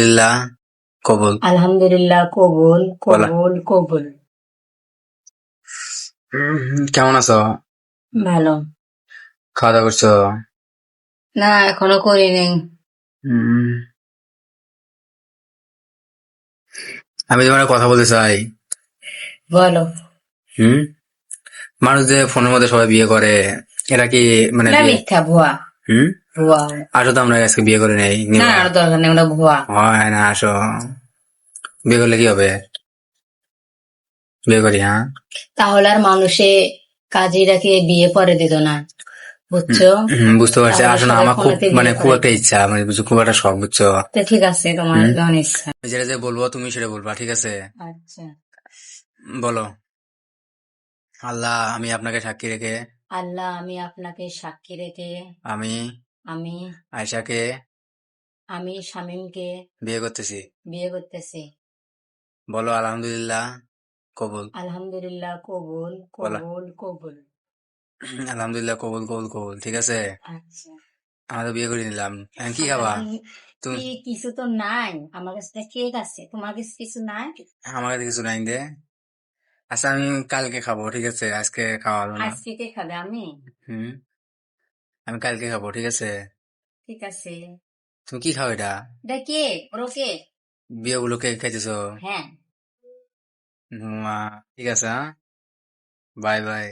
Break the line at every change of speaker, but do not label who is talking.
আলহামদুলিল্লাহ কবুল।
আলহামদুলিল্লাহ কবুল
বলা
কবুল কবুল।
কেমন আছো?
ভালো।
খাওয়া দাওয়া করছো?
না, এখনো করিনি।
উম, আমি তোমার কথা বলতে চাই।
বলো।
হুম মানুষ যে ফোনের মধ্যে সবাই বিয়ে করে, এরা কি মানে
না,
বিয়ে?
মিথ্যা, ভুয়া।
হুম
ভুয়া।
আসো তো, আমরা আজকে বিয়ে করে নেই
না,
নিবা?
আর দরকার নেই, ওটা ভুয়া।
হয় না, আসো। বিয়ে করলে কি হবে? বিয়ে করি, হ্যাঁ।
তাহলে আর মানুষে কাজীরাকে বিয়ে পরে দিত না, বুঝছো?
বুঝতে পারছি,
তাহলে
আসো না,
সবাই
আমার খুব
ফোনেতে
মানে
বিয়ে
খুব
করে
একটা
দিত।
ইচ্ছা, মানে বুঝছো, খুব একটা শখ, বুঝছো।
তো ঠিক আছে, তোমার
হুম
যখন ইচ্ছা।
আমি যেটা যে বলবো তুমি সেটা বলবা, ঠিক আছে?
আচ্ছা।
বলো। আল্লাহ, আমি আপনাকে সাক্ষী রেখে
আল্লাহ, আমি আপনাকে সাক্ষী রেখে
আমি
আমি
আয়েশাকে
আমি শামীমকে
বিয়ে করতেছি।
বিয়ে করতেছি।
বলো আলহামদুলিল্লাহ কবুল।
আলহামদুলিল্লাহ কবুল
বলা
কবুল কবুল।
আলহামদুলিল্লাহ কবুল কবুল কবুল, ঠিক আছে।
আচ্ছা।
আমরা তো বিয়ে করে নিলাম, এখন কি খাবা?
এখন
তুমি
কি কিছু তো নাই, আমার কাছে কেক আছে, তোমার কাছে কিছু নাই?
আমার কাছে কিছু নাই দে। আচ্ছা, আমি কালকে খাবো, ঠিক আছে, আজকে খাওয়া হলো না।
আজকে কে খাবে? আমি।
হুম আমি কালকে খাবো, ঠিক আছে।
ঠিক আছে।
তুমি কি খাও এটা?
এটা কে? ওরও কে?
বিয়ে গুলোকে খাইতেছো?
হ্যাঁ।
ঠিক আছে, হ্যাঁ, বাই বাই।